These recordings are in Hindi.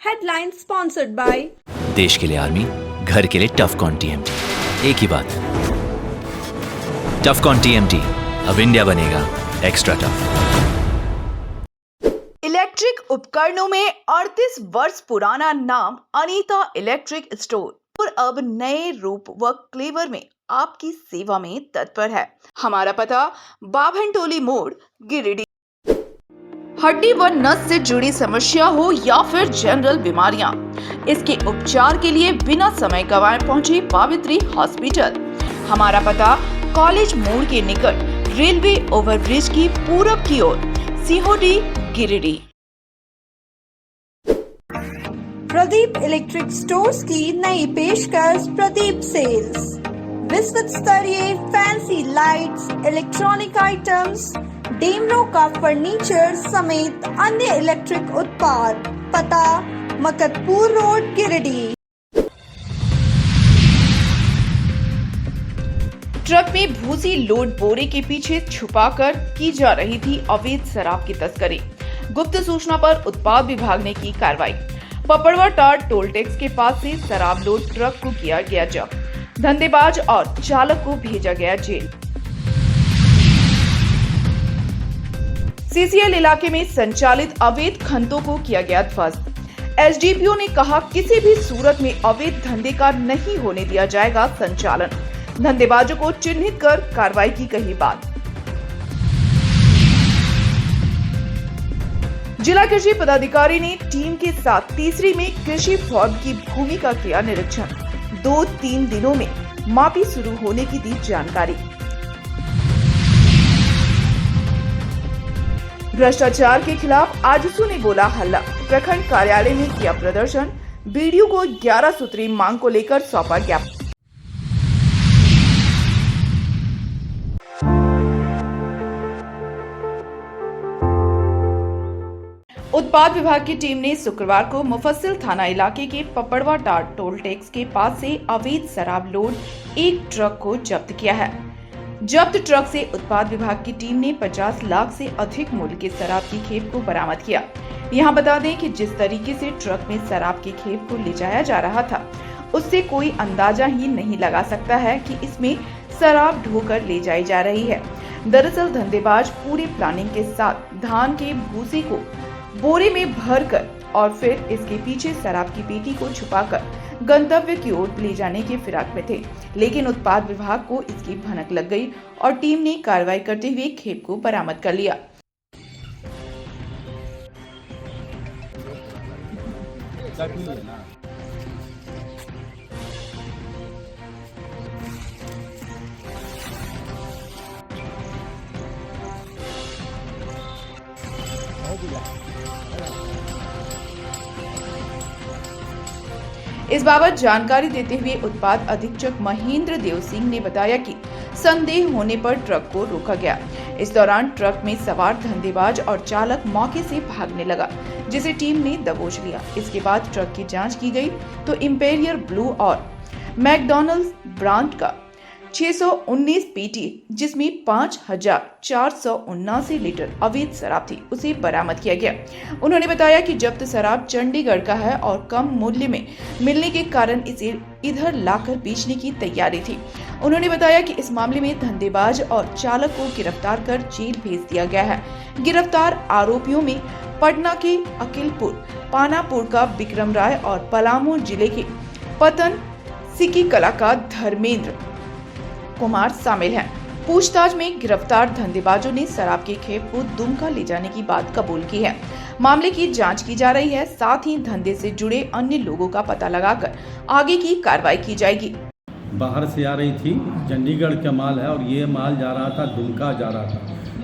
Headline sponsored by देश के लिए आर्मी, घर के लिए टफकॉन टीएमटी। एक ही बात, टफकॉन टीएमटी, अब इंडिया बनेगा एक्स्ट्रा टफ। इलेक्ट्रिक उपकरणों में 38 वर्ष पुराना नाम अनीता इलेक्ट्रिक स्टोर और अब नए रूप व क्लेवर में आपकी सेवा में तत्पर है। हमारा पता बाभनटोली मोड़, गिरिडीह। हड्डी व नस से जुड़ी समस्या हो या फिर जनरल बीमारियां, इसके उपचार के लिए बिना समय गंवाए पहुंचे पावित्री हॉस्पिटल। हमारा पता कॉलेज मोड़ के निकट रेलवे ओवरब्रिज की पूरब की ओर, सिहोडी, गिरिडीह। प्रदीप इलेक्ट्रिक स्टोर्स की नई पेशकश प्रदीप सेल्स। विश्व स्तरीय fancy lights, electronic items, Damro का फर्नीचर समेत अन्य इलेक्ट्रिक उत्पाद। पता मकतपुर रोड, गिरिडीह। ट्रक में भूसी लोड बोरे के पीछे छुपाकर की जा रही थी अवैध शराब की तस्करी। गुप्त सूचना पर उत्पाद विभाग ने की कार्रवाई। पपड़वा टार टोल टैक्स के पास से शराब लोड ट्रक को किया गया जब्त। धंधेबाज और चालक को भेजा गया जेल। सीसीएल इलाके में संचालित अवैध खंतों को किया गया ध्वस्त। एसडीपीओ ने कहा, किसी भी सूरत में अवैध धंधे का नहीं होने दिया जाएगा संचालन। धंधेबाजों को चिन्हित कर कार्रवाई की कही बात। जिला कृषि पदाधिकारी ने टीम के साथ तीसरी में कृषि फॉर्म की भूमि का किया निरीक्षण। 2-3 दिनों में मापी शुरू होने की दी जानकारी। भ्रष्टाचार के खिलाफ आजसू ने बोला हल्ला। प्रखंड कार्यालय में किया प्रदर्शन। बीडीओ को 11 सूत्री मांग को लेकर सौंपा ज्ञापन। उत्पाद विभाग की टीम ने शुक्रवार को मुफस्सिल थाना इलाके के पपड़वा टार टोल टैक्स के पास से अवैध शराब लोड एक ट्रक को जब्त किया है। जब्त ट्रक से उत्पाद विभाग की टीम ने 50 लाख से अधिक मूल्य के शराब की खेप को बरामद किया। यहां बता दें कि जिस तरीके से ट्रक में शराब की खेप को ले जाया जा रहा था, उससे कोई अंदाजा ही नहीं लगा सकता है कि इसमें शराब ढोकर ले जाई जा रही है। दरअसल धंधेबाज पूरी प्लानिंग के साथ धान के भूसे को बोरे में भरकर और फिर इसके पीछे शराब की पेटी को छुपाकर गंतव्य की ओर ले जाने के फिराक में थे, लेकिन उत्पाद विभाग को इसकी भनक लग गई और टीम ने कार्रवाई करते हुए खेप को बरामद कर लिया। इस बाबत जानकारी देते हुए उत्पाद अधीक्षक महेंद्र देव सिंह ने बताया कि संदेह होने पर ट्रक को रोका गया। इस दौरान ट्रक में सवार धंधेबाज और चालक मौके से भागने लगा, जिसे टीम ने दबोच लिया। इसके बाद ट्रक की जांच की गई तो इंपीरियल ब्लू और मैकडॉनल्ड्स ब्रांड का 619 पेटी, जिसमें 5479 लीटर अवैध शराब थी, उसे बरामद किया गया। उन्होंने बताया कि जब्त शराब चंडीगढ़ का है और कम मूल्य में मिलने के कारण इसे इधर लाकर बेचने की तैयारी थी। उन्होंने बताया कि इस मामले में धंधेबाज और चालक को गिरफ्तार कर जेल भेज दिया गया है। गिरफ्तार आरोपियों में पटना के अकिलपुर, पानापुर का विक्रम राय और पलामू जिले के पतन सिकी कला का धर्मेंद्र कुमार शामिल हैं। पूछताछ में गिरफ्तार धंधेबाजों ने शराब की खेप को दुमका ले जाने की बात कबूल की है। मामले की जांच की जा रही है, साथ ही धंधे से जुड़े अन्य लोगों का पता लगाकर आगे की कार्रवाई की जाएगी। बाहर से आ रही थी, चंडीगढ़ का माल है और ये माल जा रहा था, दुमका जा रहा था,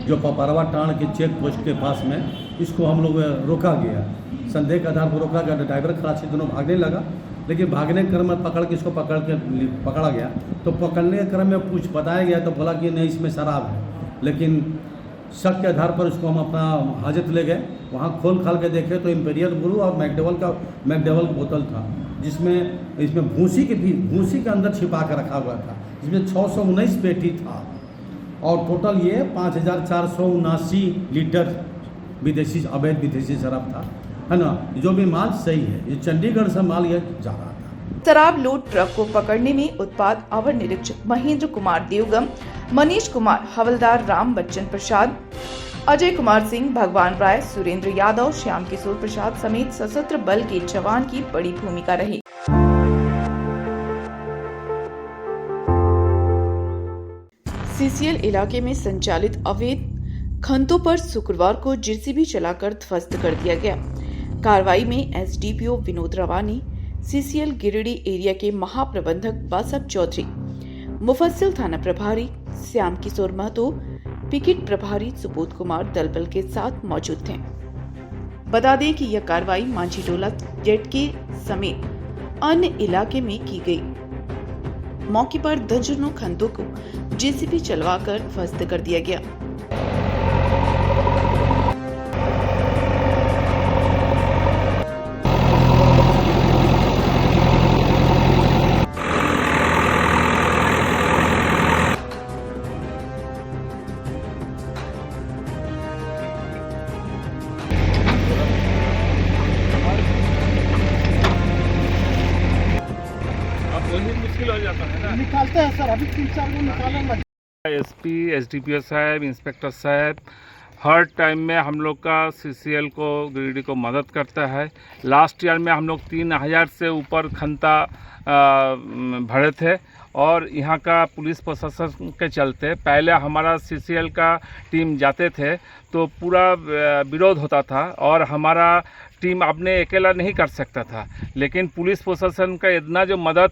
जो पपरवा टाण के चेक पोस्ट के पास में इसको हम लोग रोका गया। संदेह के आधार पर रोका गया। ड्राइवर खलासी दोनों भागने लगा, लेकिन भागने के क्रम में इसको पकड़ा गया। तो पकड़ने के क्रम में बताया गया तो बोला कि नहीं, इसमें शराब है, लेकिन शक के आधार पर इसको हम अपना हाजत ले गए। वहाँ खोल खाल के देखे तो इंपीरियल ब्लू और मैकडॉवेल बोतल था, इसमें भूसी के अंदर छिपा कर रखा हुआ था, जिसमें 619 पेटी था और टोटल ये 5479 लीटर अवैध विदेशी शराब था। है ना, जो भी माल सही है, ये चंडीगढ़ से माल ये जा रहा था। शराब लोड ट्रक को पकड़ने में उत्पाद अवर निरीक्षक महेंद्र कुमार देवगम, मनीष कुमार, हवलदार राम बच्चन प्रसाद, अजय कुमार सिंह, भगवान राय, सुरेंद्र यादव, श्याम किशोर प्रसाद समेत सशस्त्र बल के जवान की बड़ी भूमिका रही। सीसीएल इलाके में संचालित अवैध खनतों पर शुक्रवार को जेसीबी चलाकर ध्वस्त कर दिया गया। कार्रवाई में एसडीपीओ विनोद रवानी, सीसीएल गिरिडीह एरिया के महाप्रबंधक बासक चौधरी, मुफस्सिल थाना प्रभारी श्याम किशोर महतो, पिकेट प्रभारी सुबोध कुमार दलबल के साथ मौजूद थे। बता दें कि यह कार्रवाई मांझीटोला जेटके समेत अन्य इलाके में की गई। मौके पर दर्जनों खनतों को जेसीबी चलवाकर ध्वस्त कर दिया गया। मुश्किल हो जाता है ना, निकालते हैं सर, अभी 3-4 को निकालेंगे। एसपी, एसडीपीओ साहब, इंस्पेक्टर साहब हर टाइम में हम लोग का सीसीएल को गिरिडीह को मदद करता है। लास्ट ईयर में हम लोग 3000 से ऊपर खनता भरे थे और यहाँ का पुलिस प्रशासन के चलते पहले हमारा सीसीएल का टीम जाते थे तो पूरा विरोध होता था और हमारा टीम अपने अकेला नहीं कर सकता था, लेकिन पुलिस प्रशासन का इतना जो मदद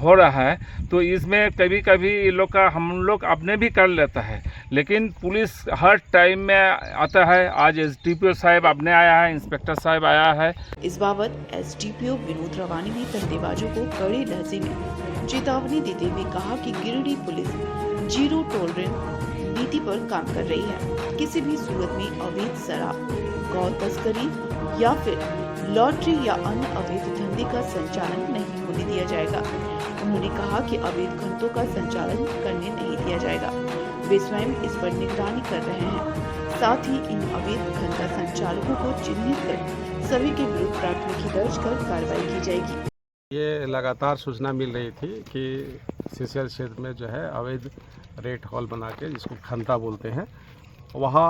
हो रहा है तो इसमें कभी कभी ये लोग का हम लोग अपने भी कर लेता है, लेकिन पुलिस हर टाइम में आता है। आज एसडीपीओ साहब अपने आया है, इंस्पेक्टर साहब आया है। इस बाबत एसडीपीओ विनोद रवानी ने धंधेबाजों को कड़े लहजे में चेतावनी देते हुए कहा कि गिरिडीह पुलिस जीरो टॉलरेंस नीति पर काम कर रही है। किसी भी सूरत में अवैध शराब, गौ तस्करी या फिर लॉटरी या अन्य अवैध धंधे का संचालन नहीं होने दिया जाएगा। उन्होंने कहा कि अवैध खनतों का संचालन करने नहीं दिया जाएगा। वे स्वयं इस पर निगरानी कर रहे हैं। साथ ही इन अवैध खनन संचालकों को चिन्हित कर सभी के विरुद्ध प्राथमिकी दर्ज कर कार्रवाई की जाएगी। ये लगातार सूचना मिल रही थी कि सीसीएल क्षेत्र में जो है अवैध रेट हॉल बना के, जिसको खनता बोलते हैं, वहाँ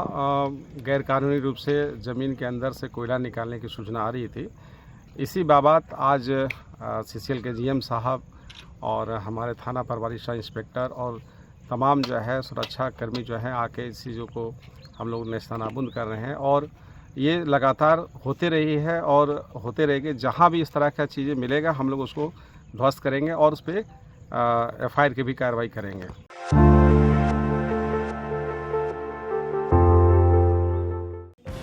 गैरकानूनी रूप से ज़मीन के अंदर से कोयला निकालने की सूचना आ रही थी। इसी बाबत आज सीसीएल के जीएम साहब और हमारे थाना प्रभारी सब इंस्पेक्टर और तमाम जो है सुरक्षा कर्मी जो हैं आके इस चीज़ों को हम लोग नेस्तनाबूद कर रहे हैं और ये लगातार होते रही है और होते रहेगी। जहाँ भी इस तरह का चीज़ें मिलेगा हम लोग उसको ध्वस्त करेंगे और उस पर एफआईआर की भी कार्रवाई करेंगे।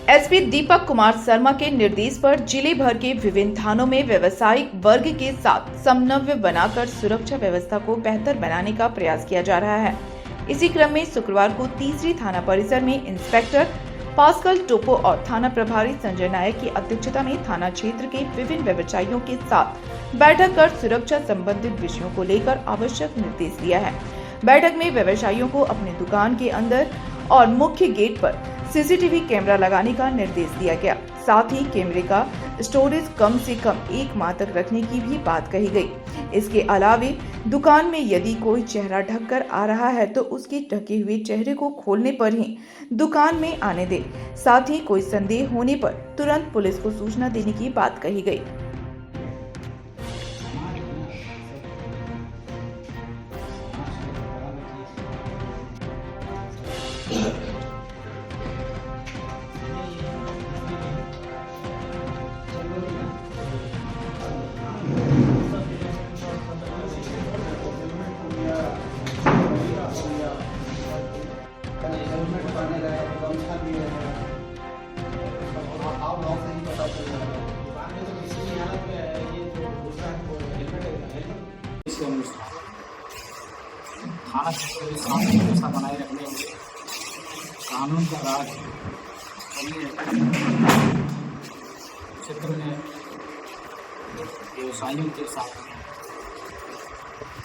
एसपी दीपक कुमार शर्मा के निर्देश पर जिले भर के विभिन्न थानों में व्यावसायिक वर्ग के साथ समन्वय बनाकर सुरक्षा व्यवस्था को बेहतर बनाने का प्रयास किया जा रहा है। इसी क्रम में शुक्रवार को तीसरी थाना परिसर में इंस्पेक्टर पास्कल टोपो और थाना प्रभारी संजय नायक की अध्यक्षता में थाना क्षेत्र के विभिन्न व्यवसायियों के साथ बैठक कर सुरक्षा संबंधित विषयों को लेकर आवश्यक निर्देश दिया है। बैठक में व्यवसायियों को अपने दुकान के अंदर और मुख्य गेट पर सीसीटीवी कैमरा लगाने का निर्देश दिया गया। साथ ही कैमरे का स्टोरेज कम से कम 1 माह तक रखने की भी बात कही गई। इसके अलावे दुकान में यदि कोई चेहरा ढककर आ रहा है तो उसके ढके हुए चेहरे को खोलने पर ही दुकान में आने दे। साथ ही कोई संदेह होने पर तुरंत पुलिस को सूचना देने की बात कही गई। थाना क्षेत्र में शांति व्यवस्था बनाए रखने में कानून का राज क्षेत्र में व्यवसायियों के साथ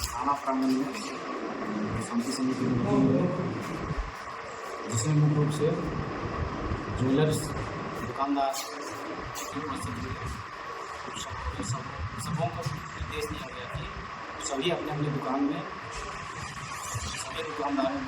थाना प्रांगण में शांति समिति में बैठी हुई है, जिसमें मुख्य रूप से ज्वेलर्स दुकानदार जितनी परिस्थिति है सबों को निर्देश दिया गया कि सभी अपने अपने दुकान में सभी दुकानदारों को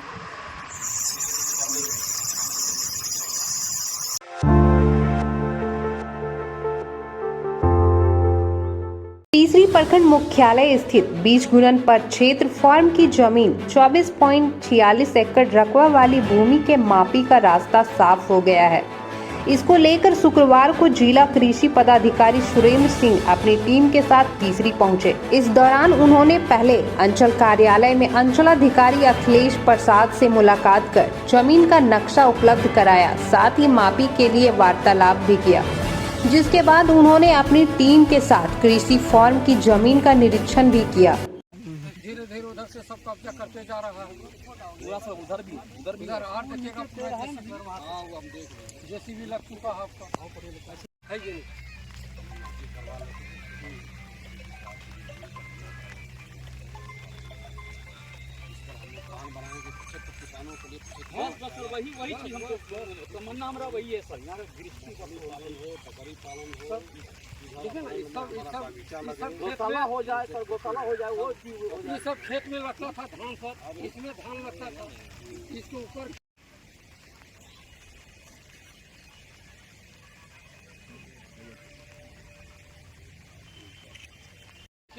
तीसरी प्रखंड मुख्यालय स्थित बीज गुणन पर क्षेत्र फार्म की जमीन 24.46 एकड़ रकबा वाली भूमि के मापी का रास्ता साफ हो गया है। इसको लेकर शुक्रवार को जिला कृषि पदाधिकारी सुरेंद्र सिंह अपनी टीम के साथ तीसरी पहुंचे। इस दौरान उन्होंने पहले अंचल कार्यालय में अंचलाधिकारी अखिलेश प्रसाद से मुलाकात कर जमीन का नक्शा उपलब्ध कराया, साथ ही मापी के लिए वार्तालाप भी किया, जिसके बाद उन्होंने अपनी टीम के साथ कृषि फार्म की जमीन का निरीक्षण भी किया। धीरे धीरे उधर से सब कब्जा करते जा रहा है, पूरा सब उधर भी इधर आर देखिएगा पूरा जेसीबी लग चुका है आपका है ये किसानों के लिए बस वही चीज हमको तमन्ना हमारा वही है सर। यहाँ कृषि का पालन हो, बकरी पालन हो, गौशाला हो जाए सर, गौशाला हो जाए, वो ये सब खेत में लगता था धान सर, इसमें धान लगता था, इसके ऊपर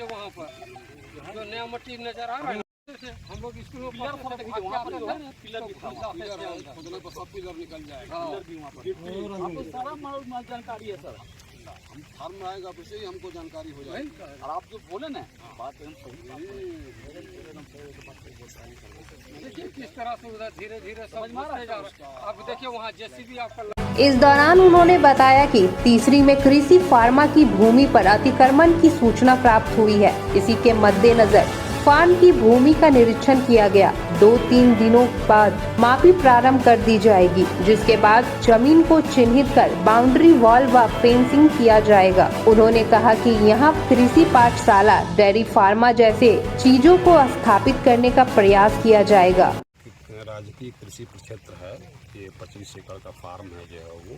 वहाँ पर जो नया मट्टी नजर आ रहा है, हम लोग स्कूल में पिलर निकल जाएगा, आपको सारा माल जानकारी है सर। हम फार्म में आएगा वैसे ही हमको जानकारी हो जाएगी। और आप जो बोले ना बात देखिए किस तरह से उधर धीरे धीरे समझ में आ रहा है। आप देखिए वहाँ जेसीबी आपका। इस दौरान उन्होंने बताया कि तीसरी में कृषि फार्मा की भूमि पर अतिक्रमण की सूचना प्राप्त हुई है। इसी के मद्देनजर फार्म की भूमि का निरीक्षण किया गया। 2-3 दिनों बाद मापी प्रारंभ कर दी जाएगी, जिसके बाद जमीन को चिन्हित कर बाउंड्री वॉल व फेंसिंग किया जाएगा। उन्होंने कहा कि यहाँ कृषि पाठशाला, डेयरी फार्मा जैसे चीजों को स्थापित करने का प्रयास किया जाएगा। राजकीय कृषि प्रक्षेत्र है, ये 25 एकड़ का फार्म है जो है वो।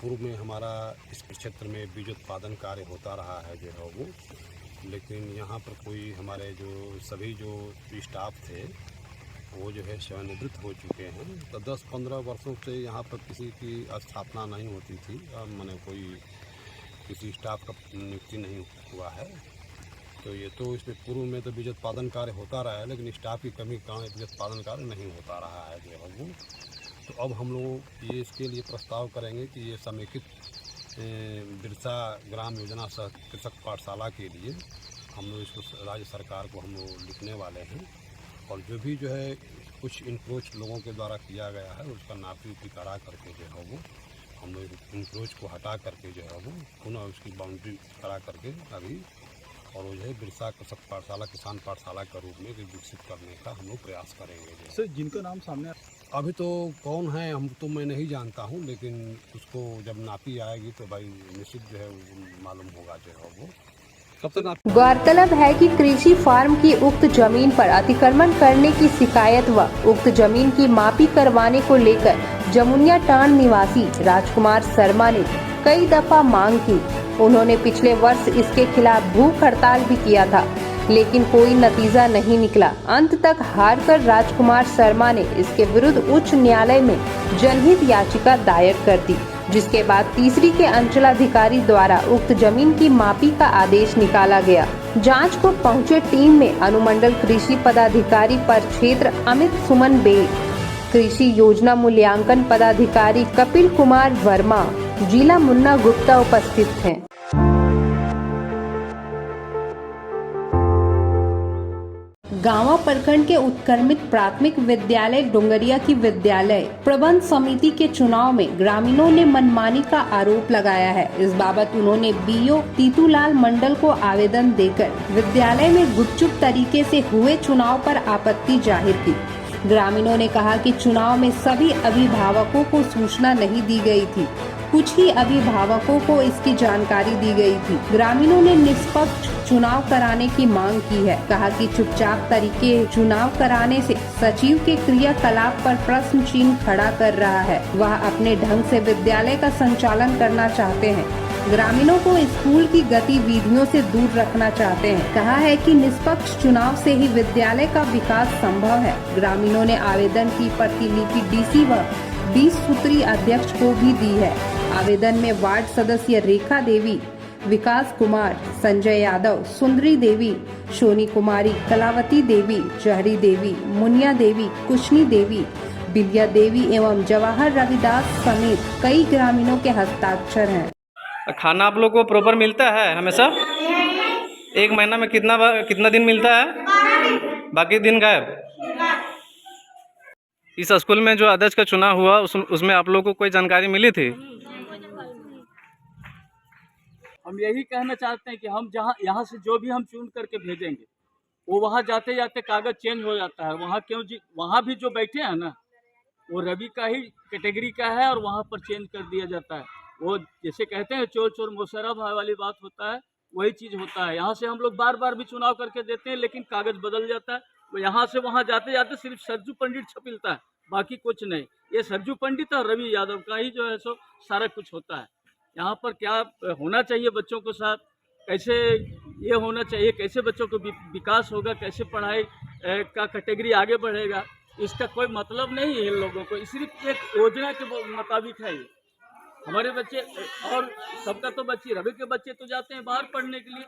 पूर्व में हमारा इस प्रक्षेत्र में बीज उत्पादन कार्य होता रहा है जो है वो, लेकिन यहाँ पर कोई हमारे जो सभी जो स्टाफ थे वो जो है सेवानिवृत्त हो चुके हैं। तो 10-15 वर्षों से यहाँ पर किसी की स्थापना नहीं होती थी, माने कोई किसी स्टाफ का नियुक्ति नहीं हुआ है। तो ये तो इसमें पूर्व में तो बीज उत्पादन कार्य होता रहा है, लेकिन स्टाफ की कमी के कारण बीज उत्पादन कार्य नहीं होता रहा है जो है वो। तो अब हम लोग ये इसके लिए प्रस्ताव करेंगे कि ये समेकित बिरसा ग्राम योजना सह कृषक पाठशाला के लिए हम लोग इसको राज्य सरकार को हम लोग लिखने वाले हैं। और जो भी जो है कुछ इंक्रोच लोगों के द्वारा किया गया है उसका नापी उपी करा करके जो है वो हम लोग इंक्रोच को हटा करके जो है वो पुनः उसकी बाउंड्री करा करके अभी और वो जो है बिरसा कृषक पाठशाला, किसान पाठशाला के रूप में विकसित करने का हम लोग प्रयास करेंगे। सर जिनका नाम सामने अभी तो कौन है हम तो मैं नहीं जानता हूं, लेकिन उसको जब नापी आएगी तो भाई निश्चित जो है मालूम होगा जो है वो। गौरतलब है कि कृषि फार्म की उक्त जमीन पर अतिक्रमण करने की शिकायत व उक्त जमीन की मापी करवाने को लेकर जमुनिया टांड निवासी राजकुमार शर्मा ने कई दफा मांग की। उन्होंने पिछले वर्ष इसके खिलाफ भूख हड़ताल भी किया था, लेकिन कोई नतीजा नहीं निकला। अंत तक हार कर राजकुमार शर्मा ने इसके विरुद्ध उच्च न्यायालय में जनहित याचिका दायर कर दी, जिसके बाद तीसरी के अंचलाधिकारी द्वारा उक्त जमीन की मापी का आदेश निकाला गया। जांच को पहुंचे टीम में अनुमंडल कृषि पदाधिकारी पर क्षेत्र अमित सुमन बेग, कृषि योजना मूल्यांकन पदाधिकारी कपिल कुमार वर्मा, जिला मुन्ना गुप्ता उपस्थित हैं। गांवा प्रखंड के उत्क्रमित प्राथमिक विद्यालय डोंगरिया की विद्यालय प्रबंध समिति के चुनाव में ग्रामीणों ने मनमानी का आरोप लगाया है। इस बाबत उन्होंने बीओ तीतूलाल मंडल को आवेदन देकर विद्यालय में गुपचुप तरीके से हुए चुनाव पर आपत्ति जाहिर की। ग्रामीणों ने कहा कि चुनाव में सभी अभिभावकों को सूचना नहीं दी गई थी, कुछ ही अभिभावकों को इसकी जानकारी दी गई थी। ग्रामीणों ने निष्पक्ष चुनाव कराने की मांग की है। कहा कि चुपचाप तरीके चुनाव कराने से सचिव के क्रियाकलाप पर प्रश्न चिन्ह खड़ा कर रहा है। वह अपने ढंग से विद्यालय का संचालन करना चाहते हैं, ग्रामीणों को स्कूल की गतिविधियों से दूर रखना चाहते हैं। कहा है कि निष्पक्ष चुनाव से ही विद्यालय का विकास संभव है। ग्रामीणों ने आवेदन की प्रतिलिपि डीसी व 20 सूत्री अध्यक्ष को भी दी है। आवेदन में वार्ड सदस्य रेखा देवी, विकास कुमार, संजय यादव, सुंदरी देवी, सोनी कुमारी, कलावती देवी, जहरी देवी, मुनिया देवी, कुशनी देवी, बिलिया देवी एवं जवाहर रविदास समेत कई ग्रामीणों के हस्ताक्षर हैं। खाना आप लोग को प्रॉपर मिलता है हमेशा? एक महीना में कितना दिन मिलता है? बाकी दिन गायब? इस स्कूल में जो अध्यक्ष का चुनाव हुआ उसमें आप लोगों को कोई जानकारी मिली थी? हम यही कहना चाहते हैं कि हम यहाँ से जो भी हम चुन करके भेजेंगे वो वहाँ जाते जाते कागज़ चेंज हो जाता है। वहाँ भी जो बैठे हैं ना वो रवि का ही कैटेगरी का है और वहाँ पर चेंज कर दिया जाता है। वो जैसे कहते हैं चोर चोर मोशरा भाई वाली बात होता है, वही चीज़ होता है। यहाँ से हम लोग बार बार भी चुनाव करके देते हैं लेकिन कागज़ बदल जाता है। वो यहाँ से वहाँ जाते जाते सिर्फ सरजू पंडित छपिलता है, बाकी कुछ नहीं। ये सरजू पंडित और रवि यादव का ही जो है सो सारा कुछ होता है। यहाँ पर क्या होना चाहिए बच्चों के साथ, कैसे ये होना चाहिए, कैसे बच्चों को विकास होगा, कैसे पढ़ाई का कैटेगरी आगे बढ़ेगा, इसका कोई मतलब नहीं है इन लोगों को। सिर्फ एक योजना के मुताबिक है ये। हमारे बच्चे और सबका तो बच्चे, रवि के बच्चे तो जाते हैं बाहर पढ़ने के लिए,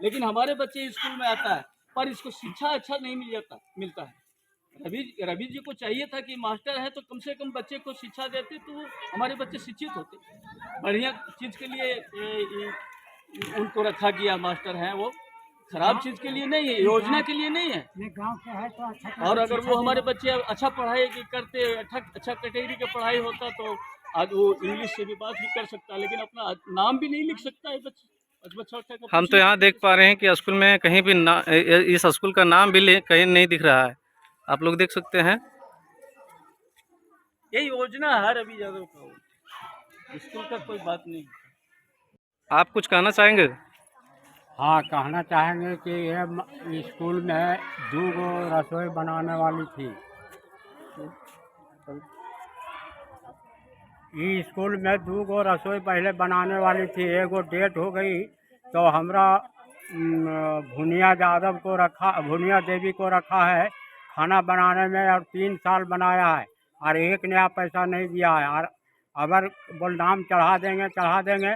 लेकिन हमारे बच्चे स्कूल में आता है पर इसको शिक्षा अच्छा नहीं मिलता है। रवि जी को चाहिए था कि मास्टर है तो कम से कम बच्चे को शिक्षा देते तो हमारे बच्चे शिक्षित होते। बढ़िया चीज़ के लिए उनको रखा गया, मास्टर हैं वो, खराब चीज़ के लिए नहीं है, योजना के लिए नहीं है। गांव के है तो अच्छा। और अगर वो हमारे बच्चे अच्छा पढ़ाई करते, अच्छा कैटेगरी का पढ़ाई होता तो आज वो इंग्लिश से भी बात भी कर सकता, लेकिन अपना नाम भी नहीं लिख सकता है बच्चा। हम तो यहाँ देख पा रहे हैं कि स्कूल में कहीं भी इस स्कूल का नाम भी कहीं नहीं दिख रहा है। आप लोग देख सकते हैं, ये योजना है रवि यादव का, स्कूल का कोई बात नहीं। आप कुछ कहना चाहेंगे? हाँ, कहना चाहेंगे कि ये स्कूल में 2 रसोई बनाने वाली थी। ये स्कूल में 2 रसोई पहले बनाने वाली थी, एगो डेट हो गई तो हमरा भुनिया देवी को रखा है खाना बनाने में और 3 साल बनाया है और 1 नया पैसा नहीं दिया है। और अगर बोल नाम चढ़ा देंगे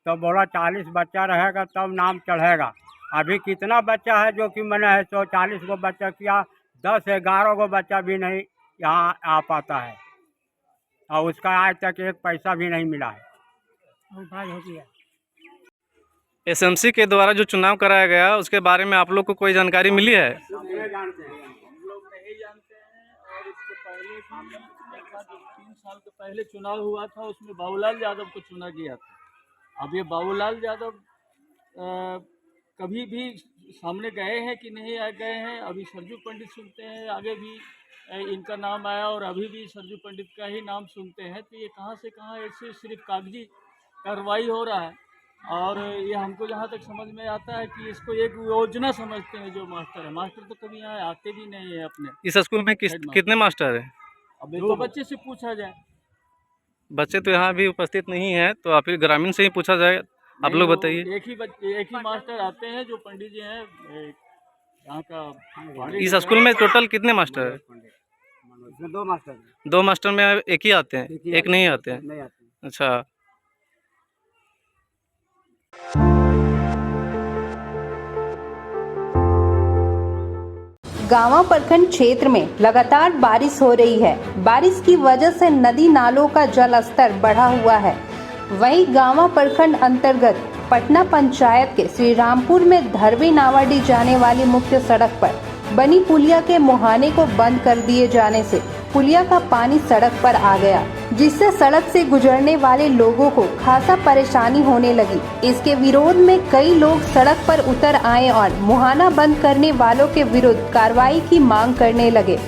तो बोला 40 बच्चा रहेगा तब नाम चढ़ेगा। अभी कितना बच्चा है जो कि मैंने है 140 को बच्चा किया, 10-11 को बच्चा भी नहीं यहाँ आ पाता है और उसका आज तक 1 पैसा भी नहीं मिला है। एसएमसी के द्वारा जो चुनाव कराया गया उसके बारे में आप लोग को कोई जानकारी मिली है? हम लोग नहीं जानते हैं। और इसके पहले भी जो 3 साल के पहले चुनाव हुआ था उसमें बाबूलाल यादव को चुना गया था। अब ये बाबूलाल यादव कभी भी सामने गए हैं कि नहीं गए हैं? अभी सरजू पंडित सुनते हैं, आगे भी इनका नाम आया और अभी भी सरजू पंडित का ही नाम सुनते हैं। तो ये कहाँ से कहाँ ऐसे सिर्फ कागजी कार्रवाई हो रहा है। और ये हमको जहाँ तक समझ में आता है कि इसको एक योजना समझते हैं जो मास्टर है। मास्टर तो कभी यहाँ आते भी नहीं है अपने। इस स्कूल में कितने मास्टर हैं? अब तो बच्चे से पूछा जाए। बच्चे तो यहाँ भी उपस्थित नहीं है, तो आप ग्रामीण से ही पूछा जाए। आप लोग बताइए। एक ही मास्टर आते हैं जो पंडित जी हैं यहाँ का। इस स्कूल में टोटल कितने मास्टर है? 2 मास्टर। 2 मास्टर में एक ही आते हैं, एक नहीं आते हैं? अच्छा। गांवा प्रखंड क्षेत्र में लगातार बारिश हो रही है। बारिश की वजह से नदी नालों का जल स्तर बढ़ा हुआ है। वहीं गांवा प्रखंड अंतर्गत पटना पंचायत के श्री रामपुर में धरवे नावाडी जाने वाली मुख्य सड़क पर बनी पुलिया के मुहाने को बंद कर दिए जाने से पुलिया का पानी सड़क पर आ गया, जिससे सड़क से गुजरने वाले लोगों को खासा परेशानी होने लगी। इसके विरोध में कई लोग सड़क पर उतर आए और मुहाना बंद करने वालों के विरुद्ध कार्रवाई की मांग करने लगे।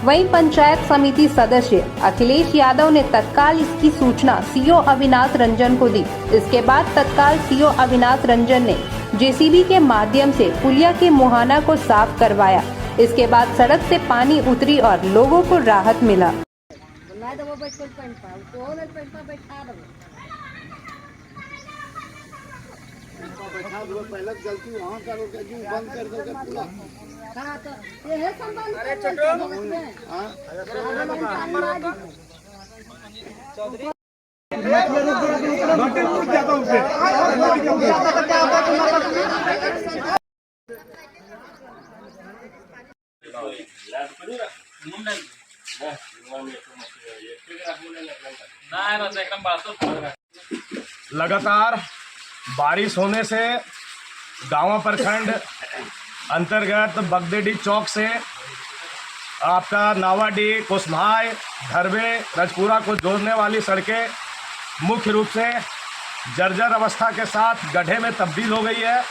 वहीं पंचायत समिति सदस्य अखिलेश यादव ने तत्काल इसकी सूचना सीओ अविनाश रंजन को दी। इसके बाद तत्काल सीओ अविनाश रंजन ने जेसीबी के माध्यम से पुलिया के मुहाना को साफ करवाया। इसके बाद सड़क से पानी उतरी और लोगों को राहत मिला। लगातार बारिश होने से गाँव प्रखंड अंतर्गत बगदेडी चौक से आपका नावाडी, कुसमाय, धरवे, रजपुरा को जोड़ने वाली सड़कें मुख्य रूप से जर्जर अवस्था के साथ गड्ढे में तब्दील हो गई है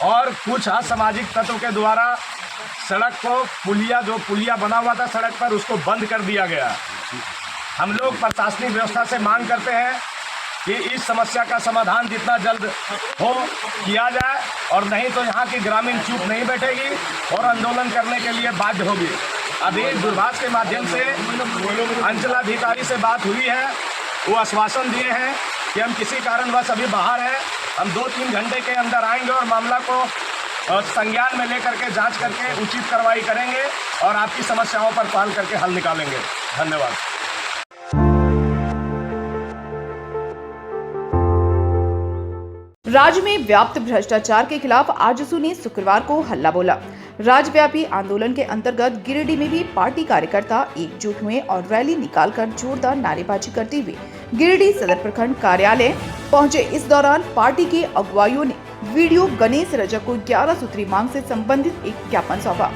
और कुछ असामाजिक तत्व के द्वारा सड़क को पुलिया बना हुआ था सड़क पर, उसको बंद कर दिया गया। हम लोग प्रशासनिक व्यवस्था से मांग करते हैं कि इस समस्या का समाधान जितना जल्द हो किया जाए और नहीं तो यहाँ की ग्रामीण चुप नहीं बैठेगी और आंदोलन करने के लिए बाध्य होगी। अभी दूरभाष के माध्यम से अंचलाधिकारी से बात हुई है, वो आश्वासन दिए हैं कि हम किसी कारणवश अभी बाहर हैं, हम 2-3 घंटे के अंदर आएंगे और मामला को संज्ञान में लेकर के जांच करके उचित कार्रवाई करेंगे और आपकी समस्याओं पर पहल करके हल निकालेंगे। धन्यवाद। राज्य में व्याप्त भ्रष्टाचार के खिलाफ आजसू ने शुक्रवार को हल्ला बोला। राज्यव्यापी आंदोलन के अंतर्गत गिरिडीह में भी पार्टी कार्यकर्ता एकजुट हुए और रैली निकालकर जोरदार नारेबाजी करते हुए गिरिडीह सदर प्रखंड कार्यालय पहुंचे। इस दौरान पार्टी के अगुवाइयों ने वीडियो गणेश रजक को 11 सूत्री मांग से संबंधित एक ज्ञापन सौंपा।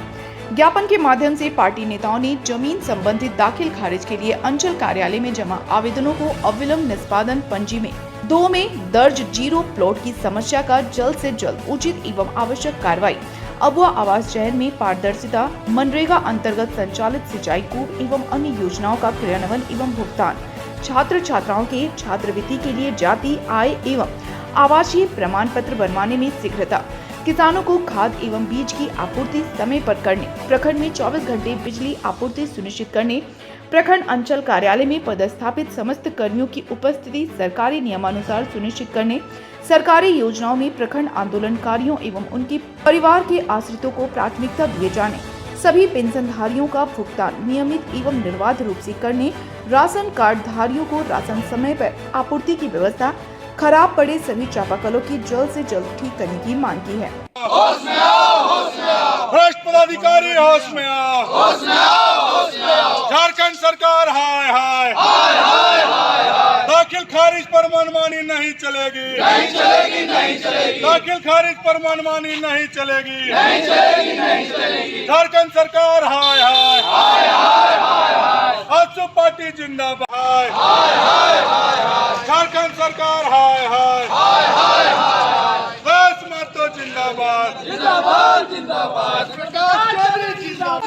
ज्ञापन के माध्यम से पार्टी नेताओं ने जमीन संबंधित दाखिल खारिज के लिए अंचल कार्यालय में जमा आवेदनों को अविलंब निष्पादन पंजी में 2 में दर्ज 0 प्लॉट की समस्या का जल्द से जल्द उचित एवं आवश्यक कार्रवाई, अबुआ आवास चयन में पारदर्शिता, मनरेगा अंतर्गत संचालित सिंचाई कूप एवं अन्य योजनाओं का क्रियान्वयन एवं भुगतान, छात्र छात्राओं के छात्रवृत्ति के लिए जाति, आय एवं आवासीय प्रमाण पत्र बनवाने में शीघ्रता, किसानों को खाद एवं बीज की आपूर्ति समय पर करने, प्रखंड में 24 घंटे बिजली आपूर्ति सुनिश्चित करने, प्रखंड अंचल कार्यालय में पदस्थापित समस्त कर्मियों की उपस्थिति सरकारी नियमानुसार सुनिश्चित करने, सरकारी योजनाओं में प्रखंड आंदोलनकारियों एवं उनके परिवार के आश्रितों को प्राथमिकता दिए जाने, सभी पेंशनधारियों का भुगतान नियमित एवं निर्बाध रूप से करने, राशन कार्ड धारियों को राशन समय पर आपूर्ति की व्यवस्था, खराब पड़े सभी चापाकलों की जल्द से जल्द ठीक करने की मांग की है। होश में आओ, होश में आओ, भ्रष्ट पदाधिकारी होश में आओ, होश में आओ, होश में आओ। झारखंड सरकार हाय हाय हाय हाय हाय हाय। दाखिल खारिज पर मनमानी नहीं चलेगी, नहीं चलेगी, नहीं चलेगी। दाखिल खारिज पर मनमानी नहीं चलेगी, नहीं चलेगी, नहीं चलेगी। झारखंड सरकार हाय हाय हाय हाय हाय हाय। आजसू पार्टी जिंदाबाद हाय हाय हाय हाय। झारखंड सरकार हाय हाय हाय हाय हाय। देश माता जिंदाबाद जिंदाबाद जिंदाबाद। प्रकाश चौधरी जिंदाबाद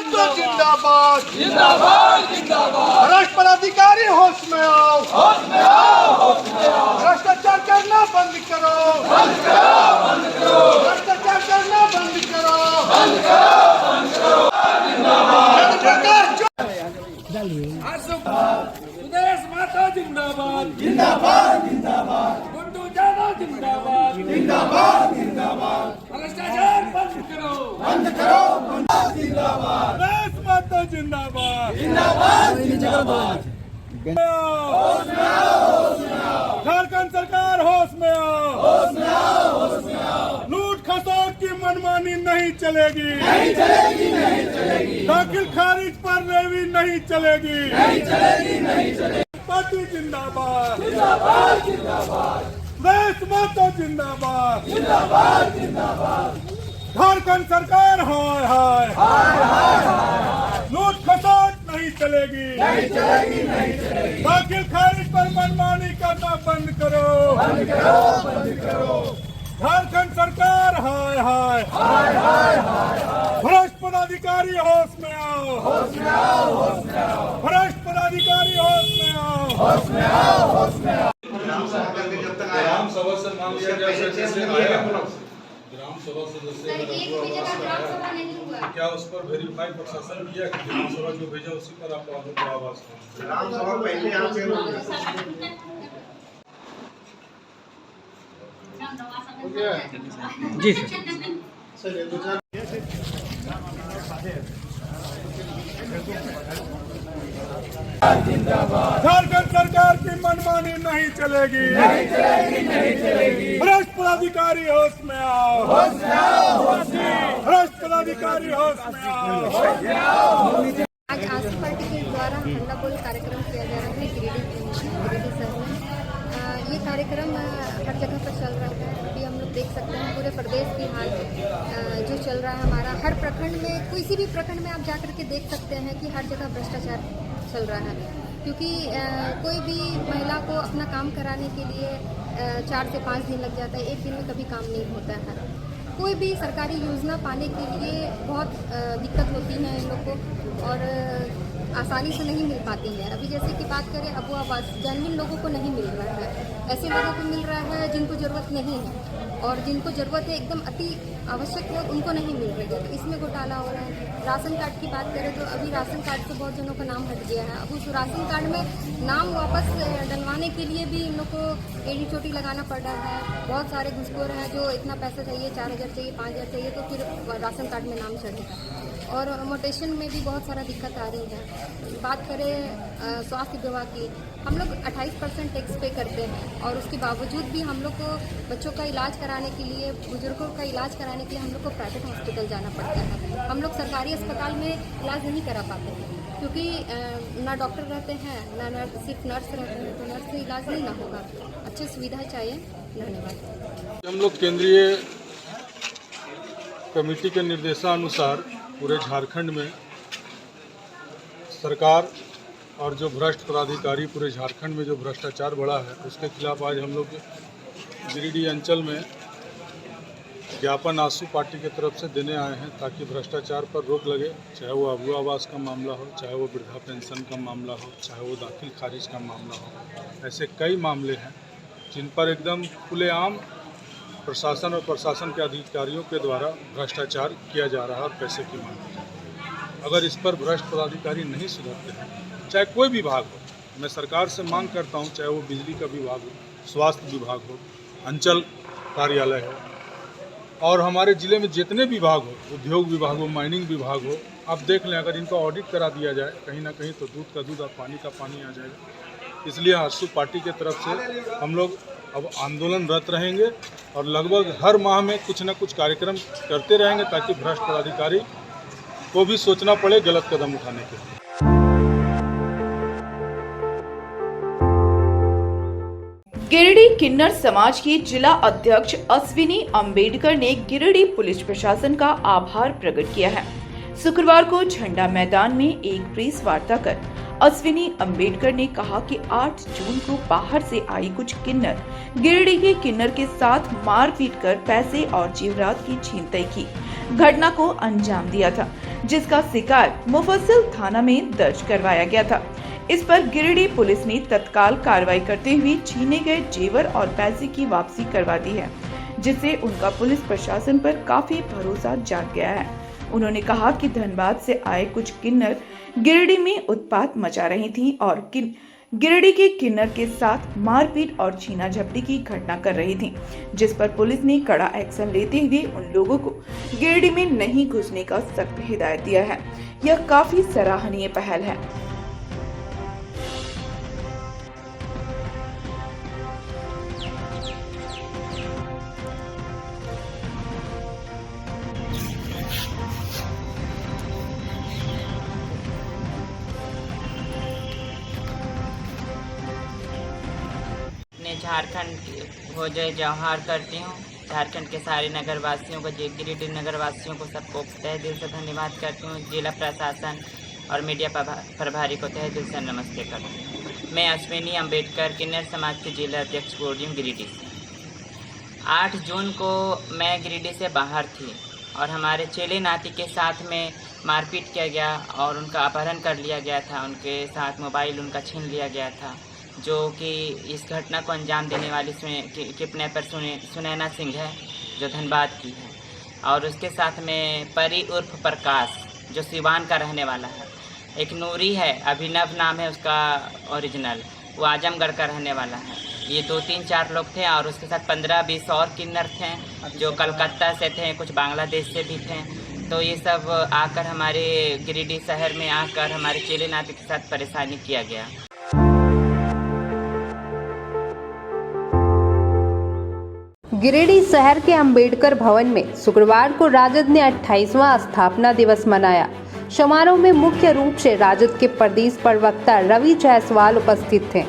जिंदाबाद जिंदाबाद जिंदाबाद। भ्रष्ट पदाधिकारी होश में आओ, होश में आओ, होश में आओ। भ्रष्टाचार करना बंद करो, बंद करो, बंद करो। भ्रष्टाचार करना बंद करो, बंद करो, बंद करो। जिंदाबाद प्रकाश सुदेश माता जिंदाबाद जिंदाबाद जिंदाबाद। गुड्डू जादव जिंदाबाद जिंदाबाद जिंदाबाद। भ्रष्टाचार बंद करो, बंद करो, जिंदाबाद। देश माता जिंदाबाद जिंदाबाद जिंदाबाद। होश में आओ, होश में आओ। झारखंड सरकार होश में आओ, होश में आओ, होश में आओ। लूट खसोट की मनमानी नहीं चलेगी, नहीं चलेगी, नहीं चलेगी। दाखिल खारिज पर लेवी नहीं चलेगी, नहीं चलेगी, नहीं चलेगी। पार्टी जिंदाबाद जिंदाबाद जिंदाबाद। देश माता जिंदाबाद जिंदाबाद जिंदाबाद। झारखंड सरकार हाय हाय हाय हाय। लूट खसोट नहीं चलेगी, नहीं चलेगी, नहीं चलेगी। दाखिल खारिज पर मनमानी करना बंद करो, बंद करो, बंद करो। झारखंड सरकार हाय हाय हाय हाय हाय। भ्रष्ट पदाधिकारी होश में आओ, होश में आओ, होश में आओ। भ्रष्ट पदाधिकारी होश में आओ, होश में आओ, होश में आओ। ग्राम सभा से मांग लिया गया, ग्राम सभा सदस्य क्या उस पर वेरीफाई प्रशासन किया कि ग्राम सभा जो भेजा उसी पर आपका आवाज ग्राम सभा पहले यहाँ जी सर। झारखंड सरकार की मनमानी नहीं चलेगी, नहीं चलेगी, नहीं चलेगी। भ्रष्ट पदाधिकारी होश में आओ, होश में आओ, होश में आओ। भ्रष्ट पदाधिकारी होश में आओ, होश में आओ। आज आसपा पार्टी के द्वारा हल्ला बोल कार्यक्रम किया जा रहा है गिरिडीह शहर में। ये कार्यक्रम हर जगह पर चल रहा है। अभी हम लोग देख सकते हैं पूरे प्रदेश की हाल जो चल रहा है हमारा। हर प्रखंड में, किसी भी प्रखंड में आप जाकर के देख सकते हैं कि हर जगह भ्रष्टाचार चल रहा है। क्योंकि कोई भी महिला को अपना काम कराने के लिए 4 से 5 दिन लग जाता है, एक दिन में कभी काम नहीं होता है। कोई भी सरकारी योजना पाने के लिए बहुत दिक्कत होती है इन लोग को और आसानी से नहीं मिल पाती है। अभी जैसे कि बात करें अबू आवास, जेन्युइन लोगों को नहीं मिल रहा है, ऐसे लोगों को मिल रहा है जिनको ज़रूरत नहीं है और जिनको ज़रूरत है एकदम अति आवश्यक हो उनको नहीं मिल रही है। तो इसमें घोटाला हो रहा है। राशन कार्ड की बात करें तो अभी राशन कार्ड से बहुत जनों का नाम हट गया है। अब उस राशन कार्ड में नाम वापस डलवाने के लिए भी इन लोग को एड़ी चोटी लगाना पड़ रहा है। बहुत सारे घुसखोर हैं जो इतना पैसा चाहिए, 4000 चाहिए, 5000 चाहिए, तो फिर राशन कार्ड में नाम चढ़ेगा। और मोटेशन में भी बहुत सारा दिक्कत आ रही है। बात करें स्वास्थ्य विभाग की, हम लोग 28% टैक्स पे करते हैं और उसके बावजूद भी हम लोग को बच्चों का इलाज कराने के लिए, बुजुर्गों का इलाज कराने के लिए हम लोग को प्राइवेट हॉस्पिटल जाना पड़ता है। हम लोग सरकारी अस्पताल में इलाज नहीं करा पाते हैं क्योंकि ना डॉक्टर रहते हैं, ना सिर्फ नर्स रहते हैं, तो नर्स से इलाज नहीं ना होगा। अच्छी सुविधा चाहिए। धन्यवाद। हम लोग केंद्रीय कमेटी के निर्देशानुसार पूरे झारखंड में सरकार और जो भ्रष्ट पदाधिकारी पूरे झारखंड में जो भ्रष्टाचार बढ़ा है उसके खिलाफ आज हम लोग गिरिडीह अंचल में ज्ञापन आसू पार्टी की तरफ से देने आए हैं ताकि भ्रष्टाचार पर रोक लगे। चाहे वो अबू आवास का मामला हो, चाहे वो वृद्धा पेंशन का मामला हो, चाहे वो दाखिल खारिज का मामला हो, ऐसे कई मामले हैं जिन पर एकदम खुलेआम प्रशासन और प्रशासन के अधिकारियों के द्वारा भ्रष्टाचार किया जा रहा है और पैसे की मांग की जा रही है। अगर इस पर भ्रष्ट पदाधिकारी नहीं सुधरते हैं, चाहे कोई विभाग हो, मैं सरकार से मांग करता हूं, चाहे वो बिजली का विभाग हो, स्वास्थ्य विभाग हो, अंचल कार्यालय हो और हमारे ज़िले में जितने विभाग हो, उद्योग विभाग हो, माइनिंग विभाग हो, आप देख लें अगर इनका ऑडिट करा दिया जाए कहीं ना कहीं तो दूध का दूध और पानी का पानी आ जाएगा। इसलिए आसू पार्टी की तरफ से हम लोग अब आंदोलनरत रहेंगे और लगभग हर माह में कुछ न कुछ कार्यक्रम करते रहेंगे ताकि भ्रष्ट पदाधिकारी को भी सोचना पड़े गलत कदम उठाने के लिए। गिरिडीह किन्नर समाज की जिला अध्यक्ष अश्विनी अंबेडकर ने गिरिडीह पुलिस प्रशासन का आभार प्रकट किया है। शुक्रवार को झंडा मैदान में एक प्रेस वार्ता कर अश्विनी अंबेडकर ने कहा कि 8 जून को बाहर से आई कुछ किन्नर गिरिडीह के किन्नर के साथ मारपीट कर पैसे और जेवरात की छीनताई की घटना को अंजाम दिया था, जिसका शिकार मुफस्सिल थाना में दर्ज करवाया गया था। इस पर गिरिडीह पुलिस ने तत्काल कार्रवाई करते हुए छीने गए जेवर और पैसे की वापसी करवा दी है, जिससे उनका पुलिस प्रशासन पर काफी भरोसा जाग गया है। उन्होंने कहा कि धनबाद से आए कुछ किन्नर गिरिडीह में उत्पात मचा रही थी और गिरिडीह के किन्नर के साथ मारपीट और छीना झपटी की घटना कर रही थी, जिस पर पुलिस ने कड़ा एक्शन लेते हुए उन लोगों को गिरिडीह में नहीं घुसने का सख्त हिदायत दिया है। यह काफी सराहनीय पहल है। झारखंड हो जय जौहार करती हूँ। झारखंड के सारे नगर वासियों को, गिरिडीह नगर वासियों को सबको तहे दिल से धन्यवाद करती हूँ। जिला प्रशासन और मीडिया प्रभारी को तहे दिल से नमस्ते करती हूँ। मैं अश्विनी अंबेडकर किन्नर समाज के जिला अध्यक्ष बोल रही हूँ गिरिडीह से। 8 जून को मैं गिरिडीह से बाहर थी और हमारे चेले नाती के साथ में मारपीट किया गया और उनका अपहरण कर लिया गया था। उनके साथ मोबाइल उनका छीन लिया गया था, जो कि इस घटना को अंजाम देने वाली किडनैपर सुनैना सिंह है, जो धनबाद की है। और उसके साथ में परी उर्फ प्रकाश, जो सिवान का रहने वाला है। एक नूरी है, अभिनव नाम है उसका ओरिजिनल, वो आजमगढ़ का रहने वाला है। ये 2-3-4 लोग थे और उसके साथ 15-20 और किन्नर थे, जो कलकत्ता से थे, कुछ बांग्लादेश से भी थे। तो ये सब आकर हमारे गिरिडीह शहर में आकर हमारे चेले नाती के साथ परेशानी किया गया। गिरिडीह शहर के अंबेडकर भवन में शुक्रवार को राजद ने 28वां स्थापना दिवस मनाया। समारोह में मुख्य रूप से राजद के प्रदेश प्रवक्ता रवि जायसवाल उपस्थित थे।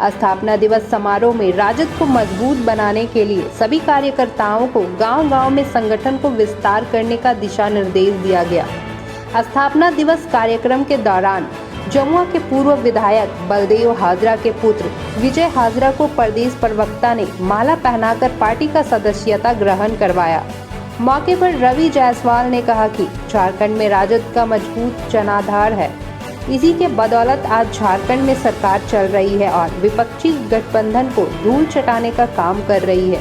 स्थापना दिवस समारोह में राजद को मजबूत बनाने के लिए सभी कार्यकर्ताओं को गांव-गांव में संगठन को विस्तार करने का दिशा निर्देश दिया गया। स्थापना दिवस कार्यक्रम के दौरान जमुआ के पूर्व विधायक बलदेव हाजरा के पुत्र विजय हाजरा को प्रदेश प्रवक्ता ने माला पहनाकर पार्टी का सदस्यता ग्रहण करवाया। मौके पर रवि जायसवाल ने कहा कि झारखंड में राजद का मजबूत जनाधार है, इसी के बदौलत आज झारखंड में सरकार चल रही है और विपक्षी गठबंधन को धूल चटाने का काम कर रही है।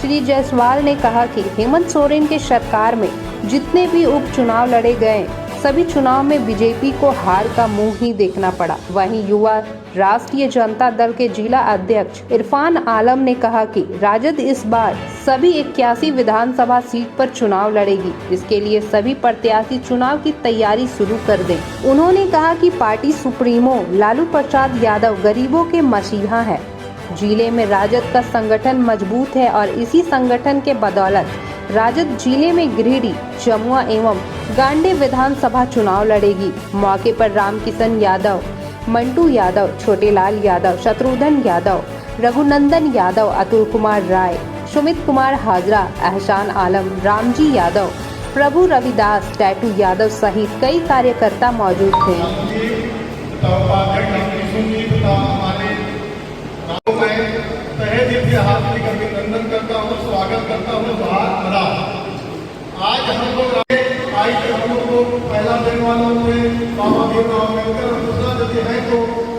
श्री जायसवाल ने कहा कि हेमंत सोरेन के सरकार में जितने भी उपचुनाव लड़े गए, सभी चुनाव में बीजेपी को हार का मुंह ही देखना पड़ा। वहीं युवा राष्ट्रीय जनता दल के जिला अध्यक्ष इरफान आलम ने कहा कि राजद इस बार सभी 81 विधानसभा सीट पर चुनाव लड़ेगी, इसके लिए सभी प्रत्याशी चुनाव की तैयारी शुरू कर दें। उन्होंने कहा कि पार्टी सुप्रीमो लालू प्रसाद यादव गरीबों के मसीहा है। जिले में राजद का संगठन मजबूत है और इसी संगठन के बदौलत राजद जिले में गिरिडीह, जमुआ एवं गांडे विधानसभा चुनाव लड़ेगी। मौके पर रामकिशन यादव, मंटू यादव, छोटेलाल यादव, शत्रुघ्न यादव, रघुनंदन यादव, अतुल कुमार राय, सुमित कुमार हाजरा, एहसान आलम, रामजी यादव, प्रभु रविदास, टैटू यादव सहित कई कार्यकर्ता मौजूद थे। अभिनंदन करता हूँ, स्वागत करता हूँ। आज हम लोग को पहला दिन वालों में बाबा भीमराव अम्बेडकर और दूसरा यदि है तो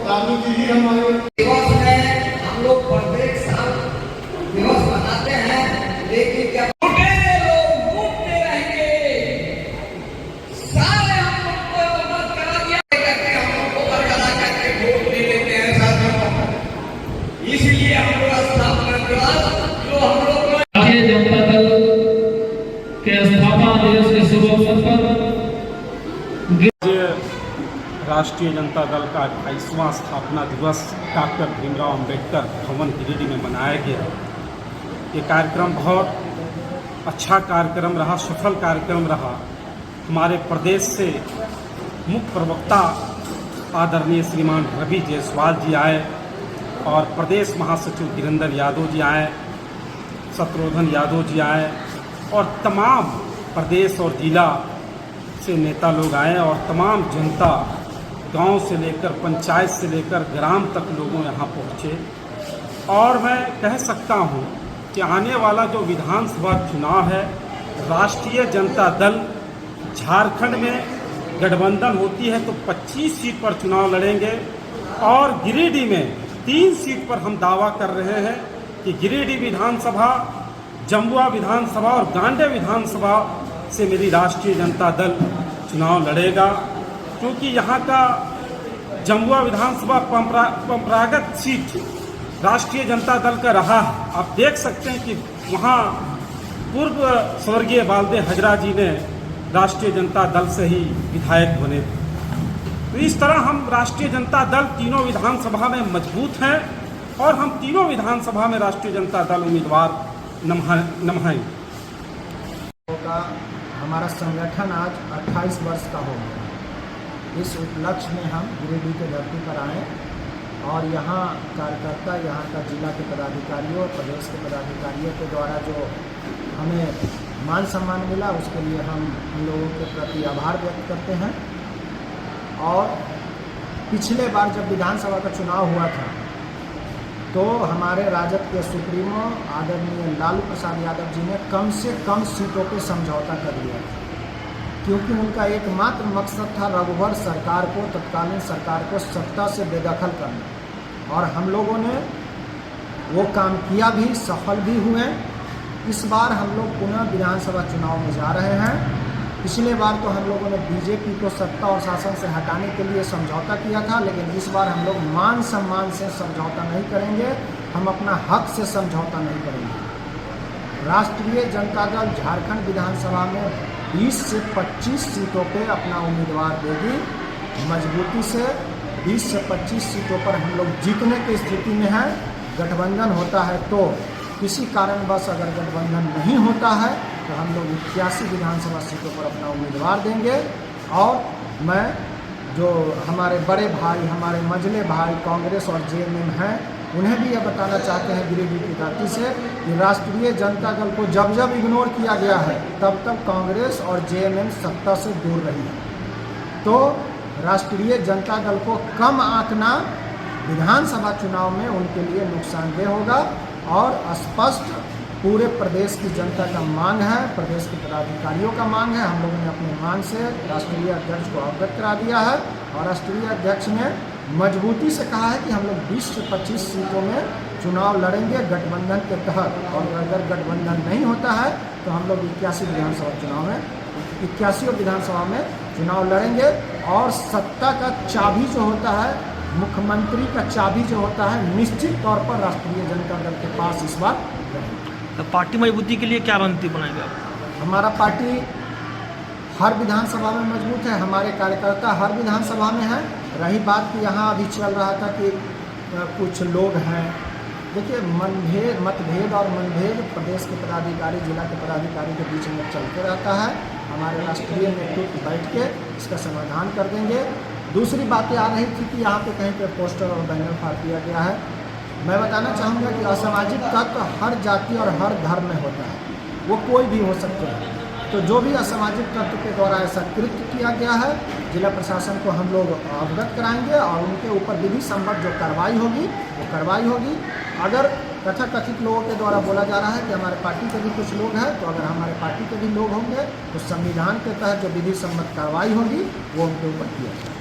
लालू जी ही हमारे दिवस में हम लोग प्रत्येक साल दिवस मनाते हैं, लेकिन क्या राष्ट्रीय जनता दल का 28वां स्थापना दिवस डॉक्टर भीमराव अम्बेडकर भवन गिरिडीह में मनाया गया। ये कार्यक्रम बहुत अच्छा कार्यक्रम रहा, सफल कार्यक्रम रहा। हमारे प्रदेश से मुख्य प्रवक्ता आदरणीय श्रीमान रवि जायसवाल जी आए और प्रदेश महासचिव गिरिंदर यादव जी आए, शत्रुघ्न यादव जी आए और तमाम प्रदेश और जिला से नेता लोग आए और तमाम जनता गांव से लेकर पंचायत से लेकर ग्राम तक लोगों यहाँ पहुँचे। और मैं कह सकता हूँ कि आने वाला जो विधानसभा चुनाव है, राष्ट्रीय जनता दल झारखंड में गठबंधन होती है तो 25 सीट पर चुनाव लड़ेंगे और गिरिडीह में 3 सीट पर हम दावा कर रहे हैं कि गिरिडीह विधानसभा, जमुआ विधानसभा और गांडे विधानसभा से मेरी राष्ट्रीय जनता दल चुनाव लड़ेगा, क्योंकि यहाँ का जमुआ विधानसभा परंपरागत सीट राष्ट्रीय जनता दल का रहा है। आप देख सकते हैं कि वहाँ पूर्व स्वर्गीय बालदेव हाजरा जी ने राष्ट्रीय जनता दल से ही विधायक बने थे। तो इस तरह हम राष्ट्रीय जनता दल तीनों विधानसभा में मजबूत हैं और हम तीनों विधानसभा में राष्ट्रीय जनता दल उम्मीदवार नमहाएंगे। हमारा संगठन आज 28 वर्ष का हो गया। इस उपलक्ष्य में हम गिरिडीह के धरती पर आए और यहाँ कार्यकर्ता, यहाँ का जिला के पदाधिकारियों और प्रदेश के पदाधिकारियों के द्वारा जो हमें मान सम्मान मिला, उसके लिए हम उन लोगों के प्रति आभार व्यक्त करते हैं। और पिछले बार जब विधानसभा का चुनाव हुआ था तो हमारे राजद के सुप्रीमो आदरणीय लालू प्रसाद यादव जी ने कम से कम सीटों पे समझौता कर लिया था, क्योंकि उनका एकमात्र मकसद था रघुवर सरकार को, तत्कालीन सरकार को सत्ता से बेदखल करना, और हम लोगों ने वो काम किया भी, सफल भी हुए। इस बार हम लोग पुनः विधानसभा चुनाव में जा रहे हैं। पिछले बार तो हम लोगों ने बीजेपी को सत्ता और शासन से हटाने के लिए समझौता किया था, लेकिन इस बार हम लोग मान सम्मान से समझौता नहीं करेंगे, हम अपना हक से समझौता नहीं करेंगे। राष्ट्रीय जनता दल झारखंड विधानसभा में 20 से 25 सीटों पे अपना उम्मीदवार देगी। मजबूती से 20 से 25 सीटों पर हम लोग जीतने की स्थिति में हैं। गठबंधन होता है तो, किसी कारणवश अगर गठबंधन नहीं होता है तो हम लोग 81 विधानसभा सीटों पर अपना उम्मीदवार देंगे। और मैं जो हमारे बड़े भाई, हमारे मझले भाई कांग्रेस और जेएमएम हैं, उन्हें भी यह बताना चाहते हैं गिरिडीह की धरती से कि राष्ट्रीय जनता दल को जब जब इग्नोर किया गया है तब तब कांग्रेस और जेएमएम सत्ता से दूर रही है। तो राष्ट्रीय जनता दल को कम आंकना विधानसभा चुनाव में उनके लिए नुकसानदेह होगा। और स्पष्ट पूरे प्रदेश की जनता का मांग है, प्रदेश के पदाधिकारियों का मांग है। हम लोगों ने अपने मांग से राष्ट्रीय अध्यक्ष को अवगत करा दिया है, और राष्ट्रीय अध्यक्ष ने मजबूती से कहा है कि हम लोग 20 से 25 सीटों में चुनाव लड़ेंगे गठबंधन के तहत। और अगर गठबंधन नहीं होता है तो हम लोग 81 विधानसभा में चुनाव लड़ेंगे। और सत्ता का चाबी जो होता है, मुख्यमंत्री का चाबी जो होता है, निश्चित तौर पर राष्ट्रीय जनता दल के पास इस बार रहेगी। तो पार्टी मजबूती के लिए क्या रणनीति बनाएंगे आप? हमारा पार्टी हर विधानसभा में मजबूत है, हमारे कार्यकर्ता हर विधानसभा में हैं। रही बात कि यहाँ अभी चल रहा था कि कुछ लोग हैं, देखिए मतभेद और मनभेद प्रदेश के पदाधिकारी, जिला के पदाधिकारी के बीच में चलते रहता है। हमारे राष्ट्रीय नेतृत्व बैठ के इसका समाधान कर देंगे। दूसरी बातें आ रही थी कि यहाँ पे कहीं पे पोस्टर और बैनर फाड़ दिया गया है। मैं बताना चाहूँगा कि असामाजिक तत्व हर जाति और हर धर्म में होता है, वो कोई भी हो सकते हैं। तो जो भी असामाजिक तत्व के द्वारा ऐसा कृत्य किया गया है, जिला प्रशासन को हम लोग अवगत कराएंगे और उनके ऊपर विधि सम्मत जो कार्रवाई होगी वो कार्रवाई होगी। अगर तथाकथित लोगों के द्वारा बोला जा रहा है कि हमारे पार्टी के भी कुछ लोग हैं, तो अगर हमारे पार्टी के भी लोग होंगे तो संविधान के तहत जो विधि सम्मत कार्रवाई होगी वो उनके ऊपर किया जाएगा।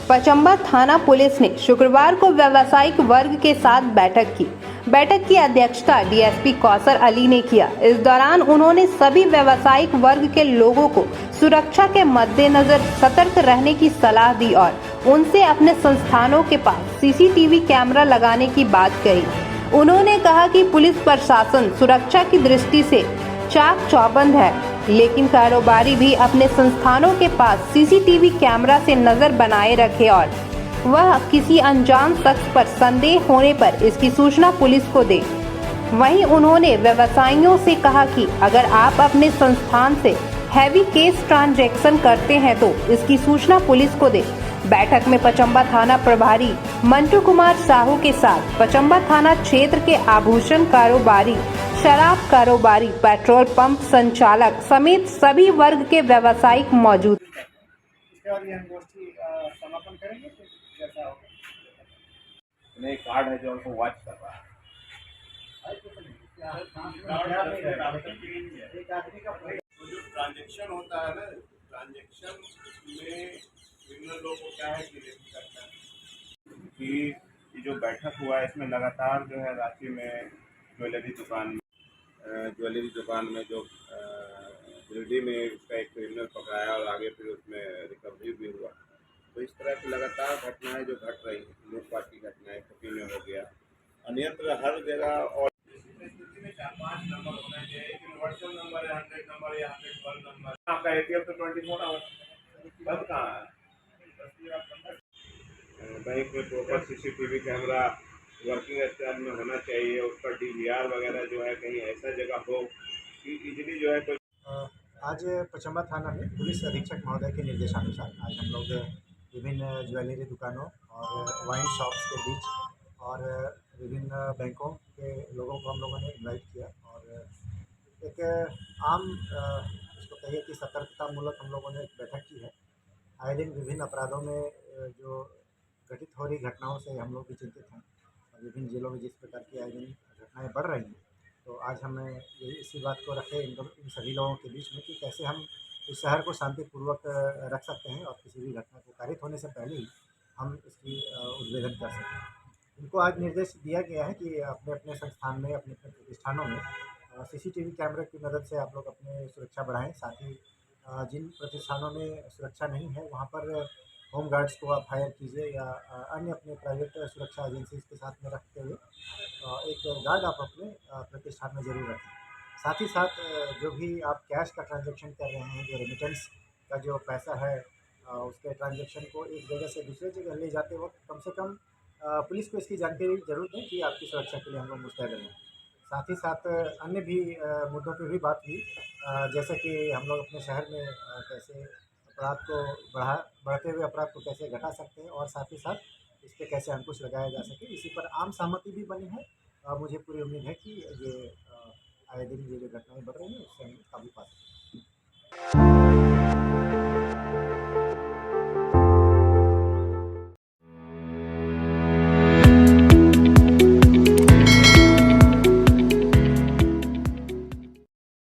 पचंबा थाना पुलिस ने शुक्रवार को व्यावसायिक वर्ग के साथ बैठक की। बैठक की अध्यक्षता डीएसपी कौसर अली ने किया। इस दौरान उन्होंने सभी व्यावसायिक वर्ग के लोगों को सुरक्षा के मद्देनजर सतर्क रहने की सलाह दी और उनसे अपने संस्थानों के पास सीसीटीवी कैमरा लगाने की बात कही। उन्होंने कहा कि पुलिस प्रशासन सुरक्षा की दृष्टि से चाक चौबंद है, लेकिन कारोबारी भी अपने संस्थानों के पास सीसीटीवी कैमरा से नजर बनाए रखे और वह किसी अनजान शख्स पर संदेह होने पर इसकी सूचना पुलिस को दे। वहीं उन्होंने व्यवसायियों से कहा कि अगर आप अपने संस्थान से हैवी केस ट्रांजैक्शन करते हैं तो इसकी सूचना पुलिस को दे। बैठक में पचंबा थाना प्रभारी मंटू कुमार साहू के साथ पचंबा थाना क्षेत्र के आभूषण कारोबारी, शराब कारोबारी, पेट्रोल पंप संचालक समेत सभी वर्ग के व्यवसायिक मौजूद। समापन करेंगे जैसा होगा। कार्ड है जो उनको वॉच कर रहा है। जो ट्रांजेक्शन होता है ना, ट्रांजेक्शन में क्रिमिनल लोग को क्या है कि रेट करता है कि ये जो बैठक हुआ है इसमें लगातार जो है रांची में ज्वेलरी दुकान में जो गिरिडीह में उसका एक क्रिमिनल पकड़ाया और आगे फिर उसमें रिकवरी भी हुआ। तो इस तरह की लगातार घटनाएं जो घट रही हैं, लूटपाट की घटनाएं कपी में हो गया, अन्यत्र हर जगह। और स्थिति में 4-5 नंबर होना चाहिए, लेकिन व्हाट्सएप नंबर है 100 नंबर या 101 नंबर। आपका एटीएम तो 24 आवर्स बंद कहाँ है? बैंक में proper CCTV camera working style में होना चाहिए, उस पर DVR वगैरह जो है कहीं ऐसा जगह हो कि इजीली जो है कोई। आज पचंबा थाना में पुलिस अधीक्षक महोदय के निर्देशानुसार आज हम लोग विभिन्न ज्वेलरी दुकानों और वाइन शॉप्स के बीच और विभिन्न बैंकों के लोगों को हम लोगों ने इनवाइट किया और एक आम इसको कहिए कि सतर्कतामूलक हम लोगों ने एक बैठक की है आए दिन विभिन्न अपराधों में जो घटित हो रही घटनाओं से हम लोग भी चिंतित हैं। और विभिन्न जिलों में जिस प्रकार की आए दिन घटनाएँ बढ़ रही हैं, तो आज हमें ये इसी बात को रखे इन सभी लोगों के बीच में कि कैसे हम इस शहर को शांतिपूर्वक रख सकते हैं और किसी भी घटना को कारित होने से पहले ही हम इसकी उद्भेदन कर सकते हैं। इनको आज निर्देश दिया गया है कि अपने अपने संस्थान में, अपने अपने प्रतिष्ठानों में CCTV कैमरे की मदद से आप लोग अपने सुरक्षा बढ़ाएं। साथ ही जिन प्रतिष्ठानों में सुरक्षा नहीं है वहाँ पर होम गार्ड्स को आप हायर कीजिए या अन्य अपने प्राइवेट सुरक्षा एजेंसीज के साथ में रखते हुए एक गार्ड आप अपने प्रतिष्ठान में ज़रूर रखें। साथ ही साथ जो भी आप कैश का ट्रांजैक्शन कर रहे हैं, जो रेमिटेंस का जो पैसा है, उसके ट्रांजैक्शन को एक जगह से दूसरे जगह ले जाते वक्त कम से कम पुलिस को इसकी जानकारी ज़रूर दें कि आपकी सुरक्षा के लिए हम लोग मुस्तैद हैं। साथ ही साथ अन्य भी मुद्दों पे भी बात हुई, जैसे कि हम लोग अपने शहर में कैसे अपराध को बढ़ते हुए अपराध को कैसे घटा सकते हैं और साथ ही साथ इस पे कैसे अंकुश लगाया जा सके, इसी पर आम सहमति भी बनी है। मुझे पूरी उम्मीद है कि ये आए दिन ये जो घटनाएँ बढ़ रही हैं उससे हम काबू पा सकें।